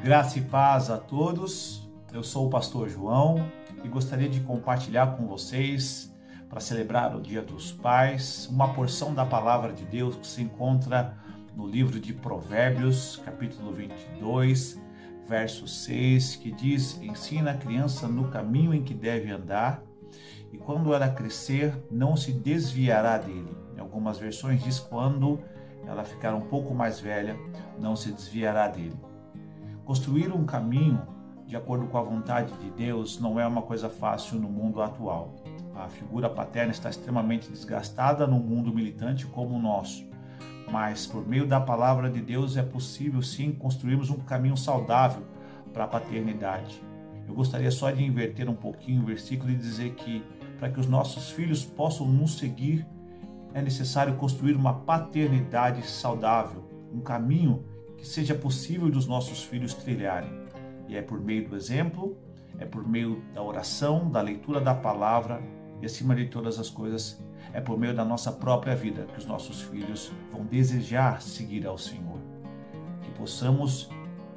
Graça e paz a todos. Eu sou o pastor João e gostaria de compartilhar com vocês, para celebrar o Dia dos Pais, uma porção da palavra de Deus que se encontra no livro de Provérbios, capítulo 22, verso 6, que diz: ensina a criança no caminho em que deve andar, e quando ela crescer, não se desviará dele. Em algumas versões diz: quando ela ficar um pouco mais velha, não se desviará dele. Construir um caminho de acordo com a vontade de Deus não é uma coisa fácil no mundo atual. A figura paterna está extremamente desgastada no mundo militante como o nosso. Mas por meio da palavra de Deus é possível sim construirmos um caminho saudável para a paternidade. Eu gostaria só de inverter um pouquinho o versículo e dizer que para que os nossos filhos possam nos seguir, é necessário construir uma paternidade saudável, um caminho que seja possível dos nossos filhos trilharem. E é por meio do exemplo, é por meio da oração, da leitura da palavra e, acima de todas as coisas, é por meio da nossa própria vida que os nossos filhos vão desejar seguir ao Senhor. Que possamos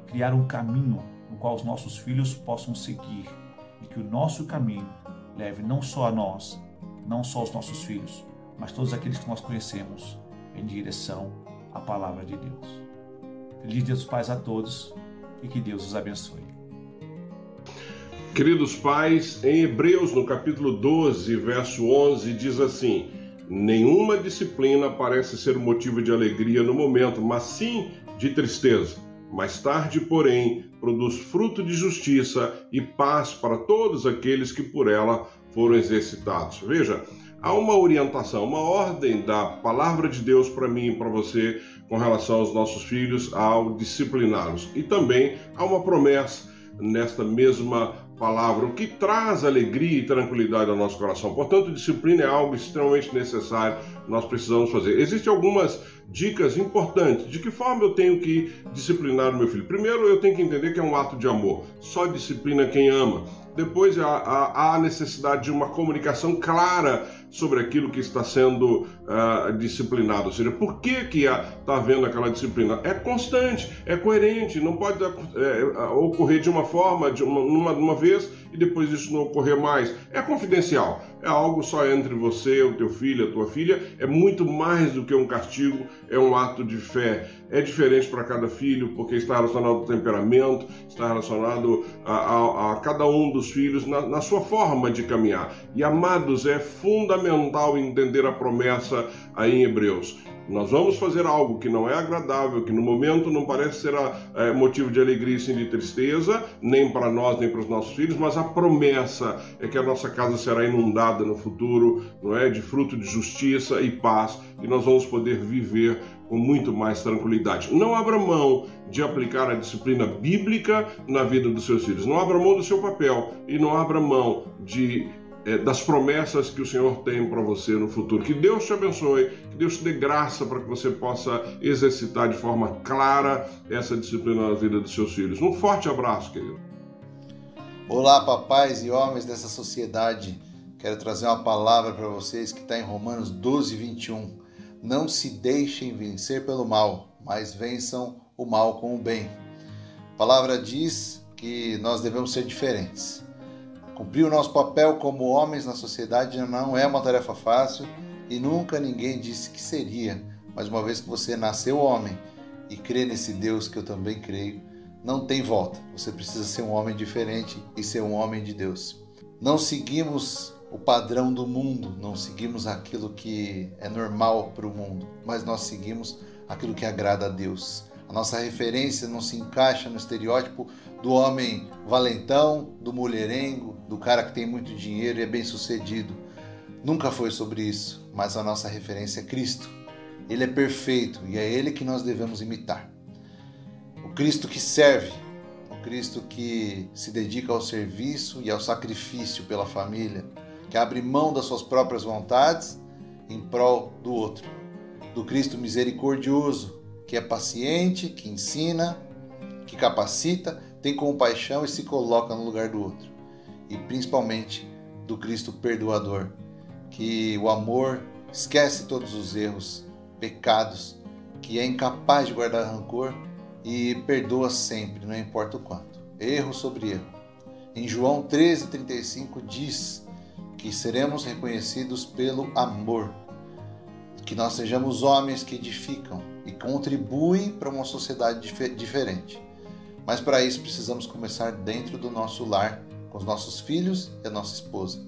criar um caminho no qual os nossos filhos possam seguir e que o nosso caminho leve não só a nós, não só os nossos filhos, mas todos aqueles que nós conhecemos em direção à palavra de Deus. Feliz Dia dos Pais a todos e que Deus os abençoe. Queridos pais, em Hebreus, no capítulo 12, verso 11, diz assim: nenhuma disciplina parece ser motivo de alegria no momento, mas sim de tristeza. Mais tarde, porém, produz fruto de justiça e paz para todos aqueles que por ela foram exercitados. Veja, há uma orientação, uma ordem da palavra de Deus para mim e para você com relação aos nossos filhos, ao discipliná-los. E também há uma promessa nesta mesma palavra, o que traz alegria e tranquilidade ao nosso coração. Portanto, disciplina é algo extremamente necessário, nós precisamos fazer. Existem algumas dicas importantes. De que forma eu tenho que disciplinar o meu filho? Primeiro, eu tenho que entender que é um ato de amor. Só disciplina quem ama. Depois, há a necessidade de uma comunicação clara sobre aquilo que está sendo disciplinado. Ou seja, por que está havendo aquela disciplina? É constante, é coerente, não pode ocorrer de uma forma, uma vez, e depois isso não ocorrer mais. É confidencial, é algo só entre você, o teu filho, a tua filha, é muito mais do que um castigo, é um ato de fé. É diferente para cada filho, porque está relacionado ao temperamento, está relacionado a cada um dos filhos na sua forma de caminhar. E, amados, é fundamental entender a promessa aí em Hebreus. Nós vamos fazer algo que não é agradável, que no momento não parece ser motivo de alegria e sim de tristeza, nem para nós, nem para os nossos filhos, mas a promessa é que a nossa casa será inundada no futuro, não é, de fruto de justiça e paz, e nós vamos poder viver com muito mais tranquilidade. Não abra mão de aplicar a disciplina bíblica na vida dos seus filhos. Não abra mão do seu papel e não abra mão das promessas que o Senhor tem para você no futuro. Que Deus te abençoe, que Deus te dê graça para que você possa exercitar de forma clara essa disciplina na vida dos seus filhos. Um forte abraço, querido. Olá, papais e homens dessa sociedade. Quero trazer uma palavra para vocês que está em Romanos 12, 21. Não se deixem vencer pelo mal, mas vençam o mal com o bem. A palavra diz que nós devemos ser diferentes. Cumprir o nosso papel como homens na sociedade não é uma tarefa fácil e nunca ninguém disse que seria. Mas uma vez que você nasceu homem e crê nesse Deus que eu também creio, não tem volta. Você precisa ser um homem diferente e ser um homem de Deus. Não seguimos o padrão do mundo, não seguimos aquilo que é normal para o mundo, mas nós seguimos aquilo que agrada a Deus. A nossa referência não se encaixa no estereótipo do homem valentão, do mulherengo, do cara que tem muito dinheiro e é bem sucedido. Nunca foi sobre isso, mas a nossa referência é Cristo. Ele é perfeito e é Ele que nós devemos imitar. O Cristo que serve, o Cristo que se dedica ao serviço e ao sacrifício pela família, que abre mão das suas próprias vontades em prol do outro. Do Cristo misericordioso, que é paciente, que ensina, que capacita, tem compaixão e se coloca no lugar do outro. E principalmente do Cristo perdoador, que o amor esquece todos os erros, pecados, que é incapaz de guardar rancor e perdoa sempre, não importa o quanto. Erro sobre erro. Em João 13,35 diz que seremos reconhecidos pelo amor, que nós sejamos homens que edificam e contribuem para uma sociedade diferente. Mas para isso precisamos começar dentro do nosso lar, com os nossos filhos e a nossa esposa.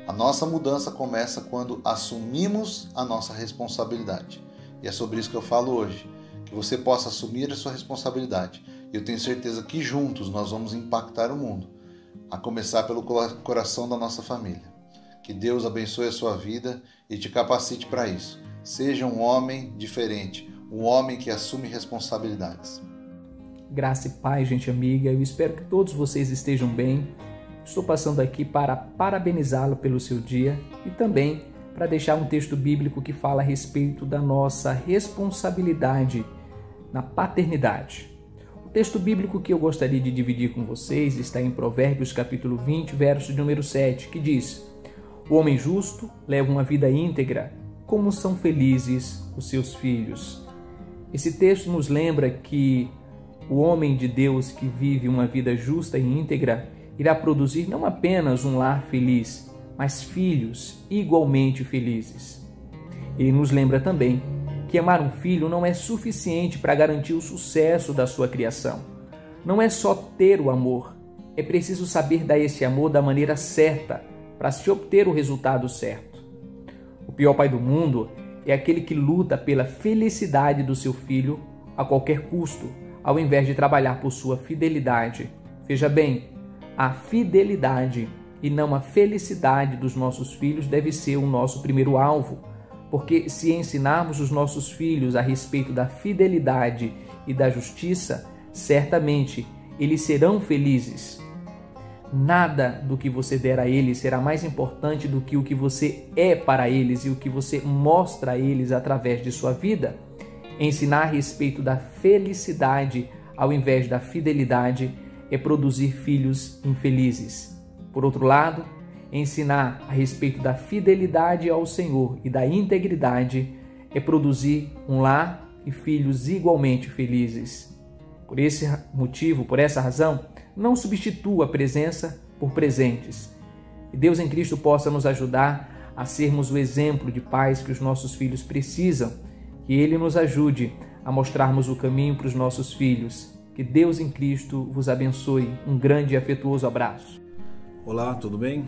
A nossa mudança começa quando assumimos a nossa responsabilidade. E é sobre isso que eu falo hoje, que você possa assumir a sua responsabilidade. E eu tenho certeza que juntos nós vamos impactar o mundo, a começar pelo coração da nossa família. Que Deus abençoe a sua vida e te capacite para isso. Seja um homem diferente, um homem que assume responsabilidades. Graça e paz, gente amiga. Eu espero que todos vocês estejam bem. Estou passando aqui para parabenizá-lo pelo seu dia e também para deixar um texto bíblico que fala a respeito da nossa responsabilidade na paternidade. O texto bíblico que eu gostaria de dividir com vocês está em Provérbios capítulo 20, verso de número 7, que diz: o homem justo leva uma vida íntegra, como são felizes os seus filhos. Esse texto nos lembra que o homem de Deus que vive uma vida justa e íntegra irá produzir não apenas um lar feliz, mas filhos igualmente felizes. Ele nos lembra também que amar um filho não é suficiente para garantir o sucesso da sua criação. Não é só ter o amor, é preciso saber dar esse amor da maneira certa para se obter o resultado certo. O pior pai do mundo é aquele que luta pela felicidade do seu filho a qualquer custo, ao invés de trabalhar por sua fidelidade. Veja bem, a fidelidade e não a felicidade dos nossos filhos deve ser o nosso primeiro alvo, porque se ensinarmos os nossos filhos a respeito da fidelidade e da justiça, certamente eles serão felizes. Nada do que você der a eles será mais importante do que o que você é para eles e o que você mostra a eles através de sua vida. Ensinar a respeito da felicidade ao invés da fidelidade é produzir filhos infelizes. Por outro lado, ensinar a respeito da fidelidade ao Senhor e da integridade é produzir um lar e filhos igualmente felizes. Por esse motivo, por essa razão, não substitua a presença por presentes. Que Deus em Cristo possa nos ajudar a sermos o exemplo de pais que os nossos filhos precisam. Que Ele nos ajude a mostrarmos o caminho para os nossos filhos. Que Deus em Cristo vos abençoe. Um grande e afetuoso abraço. Olá, tudo bem?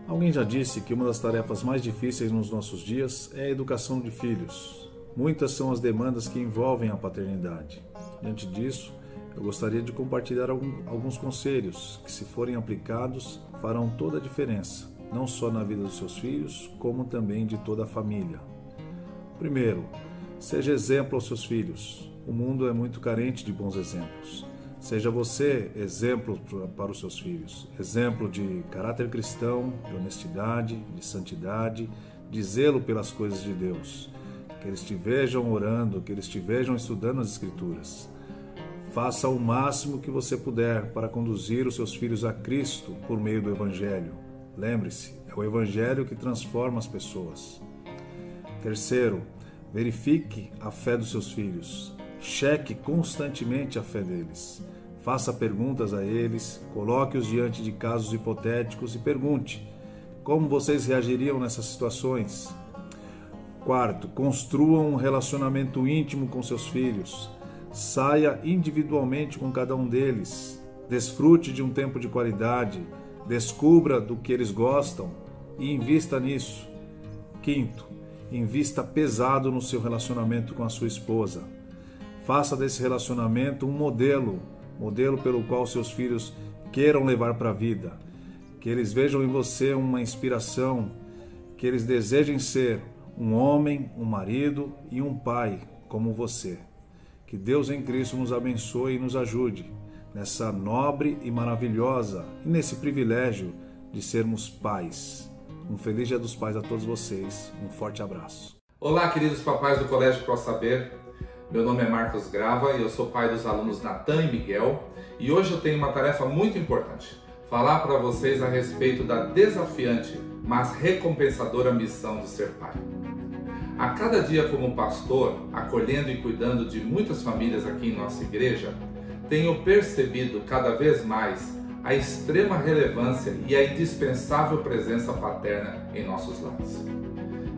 Alguém já disse que uma das tarefas mais difíceis nos nossos dias é a educação de filhos. Muitas são as demandas que envolvem a paternidade. Diante disso, eu gostaria de compartilhar alguns conselhos que, se forem aplicados, farão toda a diferença, não só na vida dos seus filhos, como também de toda a família. Primeiro, seja exemplo aos seus filhos. O mundo é muito carente de bons exemplos. Seja você exemplo para os seus filhos. Exemplo de caráter cristão, de honestidade, de santidade, de zelo pelas coisas de Deus. Que eles te vejam orando, que eles te vejam estudando as Escrituras. Faça o máximo que você puder para conduzir os seus filhos a Cristo por meio do Evangelho. Lembre-se, é o Evangelho que transforma as pessoas. Terceiro, verifique a fé dos seus filhos. Cheque constantemente a fé deles. Faça perguntas a eles, coloque-os diante de casos hipotéticos e pergunte: como vocês reagiriam nessas situações? Quarto, construam um relacionamento íntimo com seus filhos. Saia individualmente com cada um deles. Desfrute de um tempo de qualidade. Descubra do que eles gostam e invista nisso. Quinto, invista pesado no seu relacionamento com a sua esposa. Faça desse relacionamento um modelo pelo qual seus filhos queiram levar para a vida. Que eles vejam em você uma inspiração, que eles desejem ser um homem, um marido e um pai como você. Que Deus em Cristo nos abençoe e nos ajude nessa nobre e maravilhosa e nesse privilégio de sermos pais. Um feliz Dia dos Pais a todos vocês. Um forte abraço. Olá, queridos papais do Colégio ProSaber. Meu nome é Marcos Grava e eu sou pai dos alunos Natan e Miguel. E hoje eu tenho uma tarefa muito importante. Falar para vocês a respeito da desafiante, mas recompensadora missão de ser pai. A cada dia como pastor, acolhendo e cuidando de muitas famílias aqui em nossa igreja, tenho percebido cada vez mais a extrema relevância e a indispensável presença paterna em nossos lares.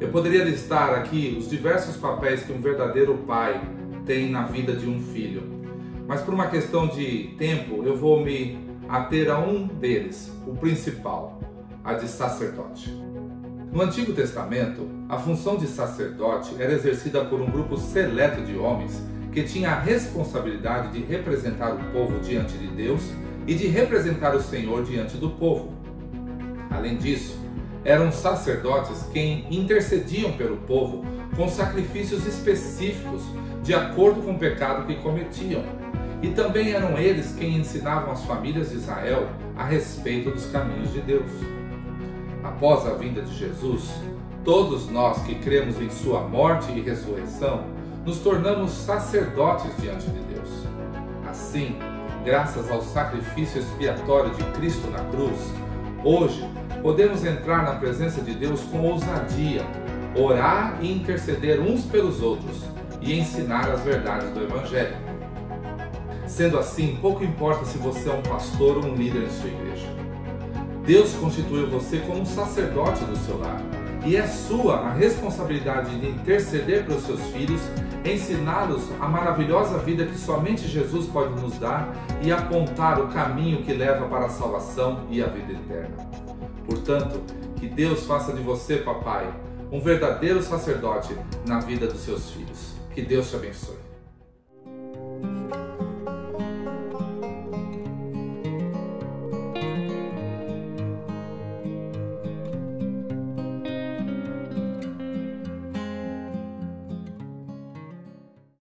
Eu poderia listar aqui os diversos papéis que um verdadeiro pai tem na vida de um filho, mas por uma questão de tempo eu vou me ater a um deles, o principal, a de sacerdote. No Antigo Testamento, a função de sacerdote era exercida por um grupo seleto de homens que tinha a responsabilidade de representar o povo diante de Deus e de representar o Senhor diante do povo. Além disso, eram sacerdotes quem intercediam pelo povo com sacrifícios específicos de acordo com o pecado que cometiam. E também eram eles quem ensinavam as famílias de Israel a respeito dos caminhos de Deus. Após a vinda de Jesus, todos nós que cremos em sua morte e ressurreição, nos tornamos sacerdotes diante de Deus. Assim, graças ao sacrifício expiatório de Cristo na cruz, hoje podemos entrar na presença de Deus com ousadia, orar e interceder uns pelos outros e ensinar as verdades do Evangelho. Sendo assim, pouco importa se você é um pastor ou um líder em sua igreja. Deus constituiu você como um sacerdote do seu lar, e é sua a responsabilidade de interceder pelos seus filhos, ensiná-los a maravilhosa vida que somente Jesus pode nos dar e apontar o caminho que leva para a salvação e a vida eterna. Portanto, que Deus faça de você, papai, um verdadeiro sacerdote na vida dos seus filhos. Que Deus te abençoe.